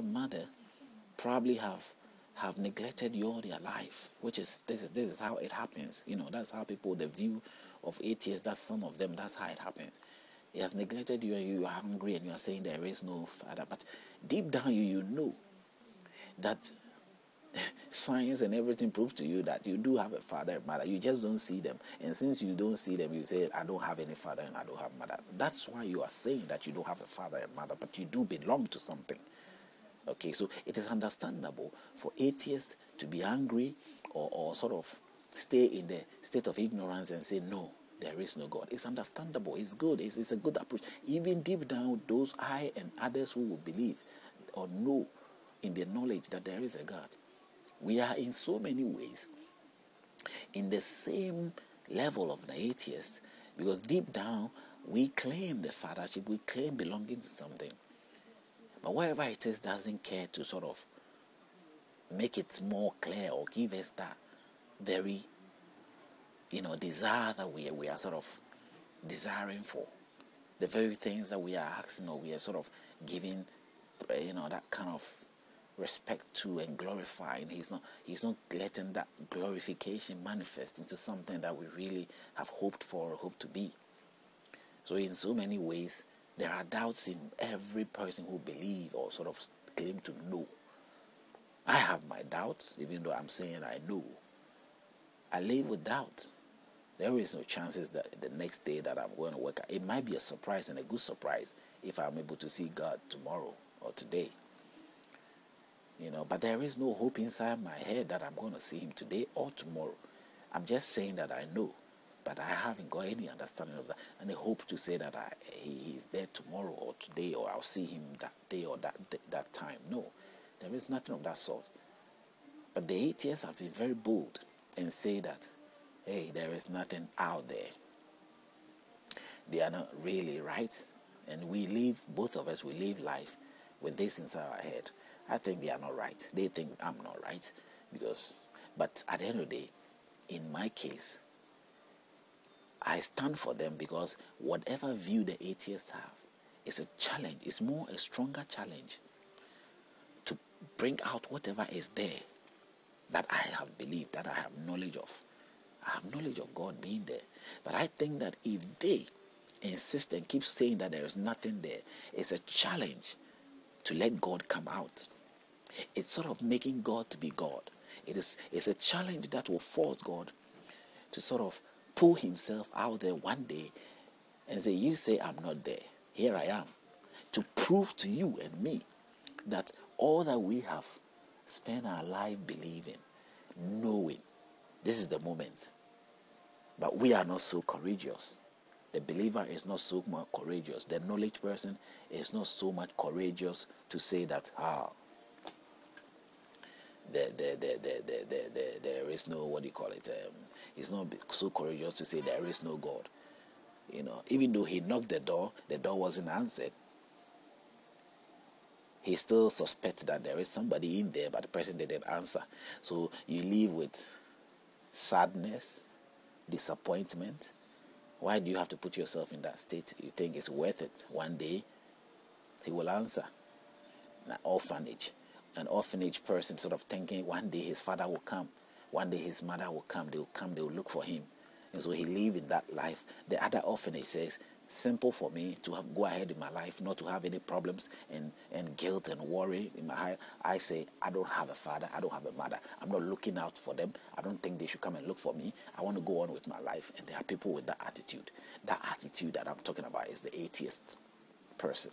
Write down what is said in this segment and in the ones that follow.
mother probably have neglected you all their life, which is this is how it happens. That's how people, the view of atheists, that's some of them, that's how it happens. He has neglected you and you are hungry and you are saying there is no father. But deep down you know that science and everything proves to you that you do have a father and mother. You just don't see them. And since you don't see them, you say, I don't have any father and I don't have mother. That's why you are saying that you don't have a father and mother, but you do belong to something. Okay, so it is understandable for atheists to be angry or sort of stay in the state of ignorance and say, no, there is no God. It's understandable. It's good. It's a good approach. Even deep down, those I and others who will believe or know in the knowledge that there is a God. We are in so many ways in the same level of the atheist, because deep down we claim the fathership, we claim belonging to something. But wherever it is doesn't care to sort of make it more clear or give us that very desire that we are sort of desiring for, the very things that we are asking or we are sort of giving that kind of respect to and glorifying. He's not letting that glorification manifest into something that we really have hoped for or hope to be. So in so many ways there are doubts in every person who believes or sort of claim to know. I have my doubts, even though I'm saying I know. I live with doubt. There is no chances that the next day that I'm going to work, it might be a surprise and a good surprise if I'm able to see God tomorrow or today. But there is no hope inside my head that I'm going to see him today or tomorrow. I'm just saying that I know, but I haven't got any understanding of that and I hope to say that he is there tomorrow or today or I'll see him that day or that time. No, there is nothing of that sort. But the atheists have been very bold and say that, hey, there is nothing out there. They are not really right. And both of us, we live life with this inside our head. I think they are not right. They think I'm not right. But at the end of the day, in my case, I stand for them because whatever view the atheists have is a challenge. It's more a stronger challenge to bring out whatever is there that I have believed, that I have knowledge of. I have knowledge of God being there. But I think that if they insist and keep saying that there is nothing there, it's a challenge to let God come out. It's sort of making God to be God. It's a challenge that will force God to sort of pull himself out there one day and say, you say I'm not there. Here I am. To prove to you and me that all that we have spent our life believing, knowing, this is the moment. But we are not so courageous. The believer is not so much courageous. The knowledge person is not so much courageous to say that there is no, what do you call it? He's not so courageous to say there is no God. Even though he knocked the door wasn't answered. He still suspects that there is somebody in there, but the person didn't answer. So you live with sadness, disappointment. Why do you have to put yourself in that state? You think it's worth it. One day, he will answer. An orphanage person sort of thinking one day his father will come. One day his mother will come. They will look for him. And so he lives in that life. The other orphanage says, simple for me to go ahead in my life, not to have any problems and guilt and worry in my heart. I say, I don't have a father, I don't have a mother. I'm not looking out for them. I don't think they should come and look for me. I want to go on with my life. And there are people with that attitude. That attitude that I'm talking about is the atheist person.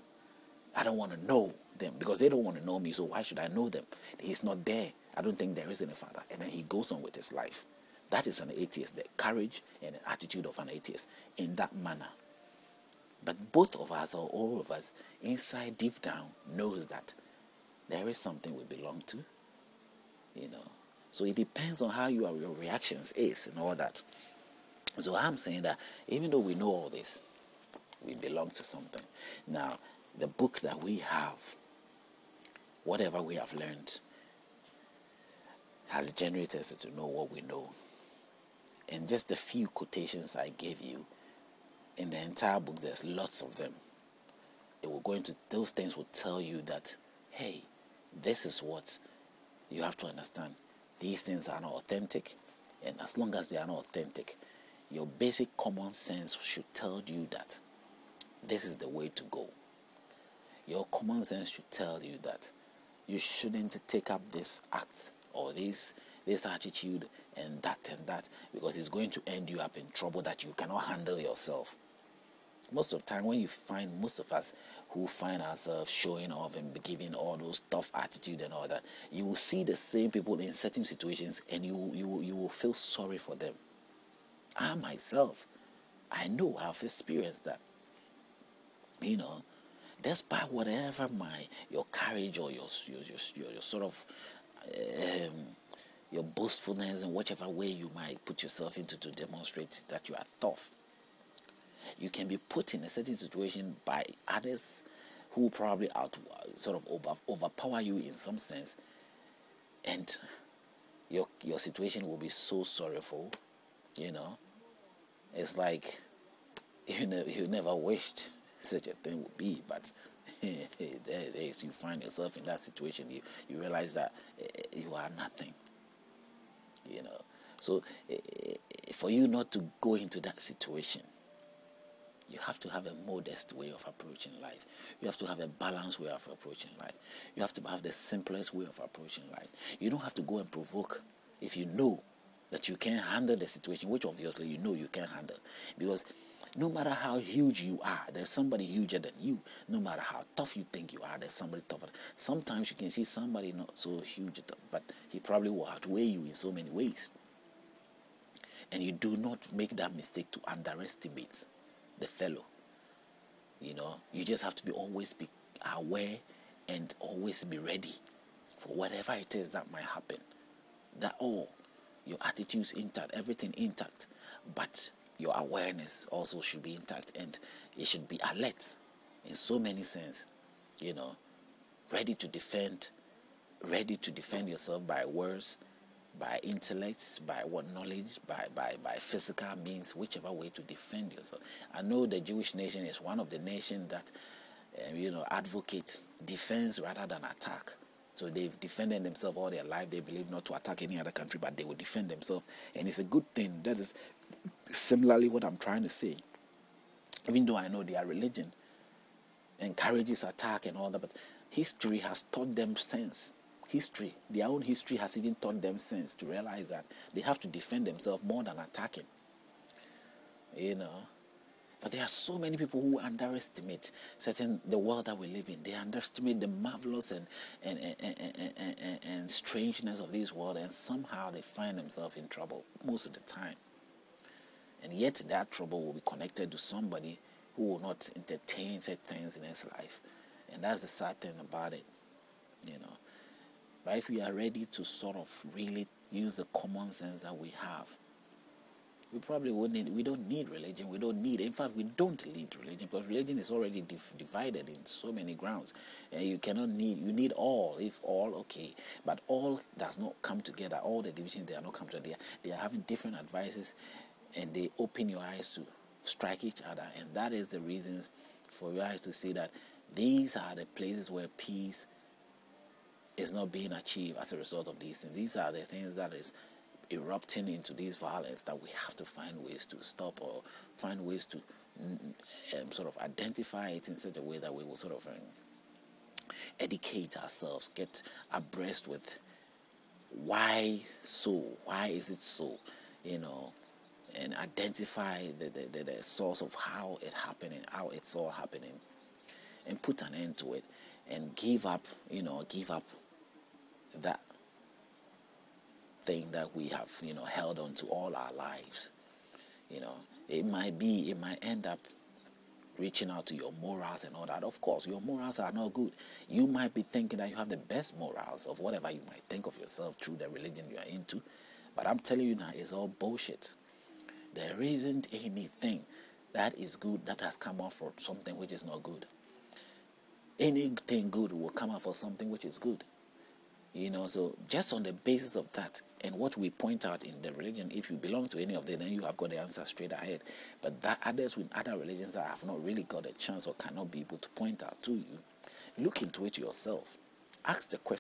I don't want to know them because they don't want to know me, so why should I know them? He's not there. I don't think there is any father. And then he goes on with his life. That is an atheist, the courage and the attitude of an atheist in that manner. But both of us, or all of us, inside deep down, knows that there is something we belong to. So it depends on how your reactions is and all that. So I'm saying that even though we know all this, we belong to something. Now, the book that we have, whatever we have learned, has generated us to know what we know. And just the few quotations I gave you, in the entire book, there's lots of them. Those things will tell you that, hey, this is what you have to understand. These things are not authentic, and as long as they are not authentic, your basic common sense should tell you that this is the way to go. Your common sense should tell you that you shouldn't take up this act or this attitude and that, because it's going to end you up in trouble that you cannot handle yourself. Most of the time, when you find most of us who find ourselves showing off and giving all those tough attitude and all that, you will see the same people in certain situations, and you will feel sorry for them. I myself, I know I've experienced that. Despite whatever your courage or your sort of your boastfulness in whichever way you might put yourself into to demonstrate that you are tough, you can be put in a certain situation by others who probably overpower you in some sense, and your situation will be so sorrowful. It's like you never wished such a thing would be, but as you find yourself in that situation, you realize that you are nothing. So for you not to go into that situation, you have to have a modest way of approaching life. You have to have a balanced way of approaching life. You have to have the simplest way of approaching life. You don't have to go and provoke if you know that you can't handle the situation, which obviously you know you can't handle. Because no matter how huge you are, there's somebody huger than you. No matter how tough you think you are, there's somebody tougher. Sometimes you can see somebody not so huge, but he probably will outweigh you in so many ways. And you do not make that mistake to underestimate the fellow. You just have to always be aware and always be ready for whatever it is that might happen. That your attitude's intact, everything intact, but your awareness also should be intact, and it should be alert in so many sense. Ready to defend yourself by words, by intellect, by what knowledge, by physical means, whichever way to defend yourself. I know the Jewish nation is one of the nations that advocate defense rather than attack. So they've defended themselves all their life. They believe not to attack any other country, but they will defend themselves, and it's a good thing. That is similarly what I'm trying to say. Even though I know their religion encourages attack and all that, but history has taught them sense. Their own history has even taught them sense to realize that they have to defend themselves more than attacking. But there are so many people who underestimate the world that we live in. They underestimate the marvelous and strangeness of this world, and somehow they find themselves in trouble most of the time. And yet that trouble will be connected to somebody who will not entertain such things in his life. And that's the sad thing about it. But if we are ready to sort of really use the common sense that we have, we probably we don't need religion. In fact, we don't need religion, because religion is already divided in so many grounds. And you need all, if all, okay. But all does not come together. All the divisions, they are not come together. They are having different advices, and they open your eyes to strike each other. And that is the reasons for your eyes to see that these are the places where peace is not being achieved as a result of these things. These are the things that is erupting into this violence that we have to find ways to stop, or find ways to sort of identify it in such a way that we will sort of educate ourselves, get abreast with why is it so, and identify the source of how it's all happening, and put an end to it, and give up that thing that we have held on to all our lives. It might end up reaching out to your morals and all that. Of course, your morals are not good. You might be thinking that you have the best morals of whatever you might think of yourself through the religion you are into, but I'm telling you now, it's all bullshit. There isn't anything that is good that has come out for something which is not good. Anything good will come out for something which is good. So just on the basis of that and what we point out in the religion, if you belong to any of them, then you have got the answer straight ahead. But that others with other religions that have not really got a chance or cannot be able to point out to you, look into it yourself. Ask the question.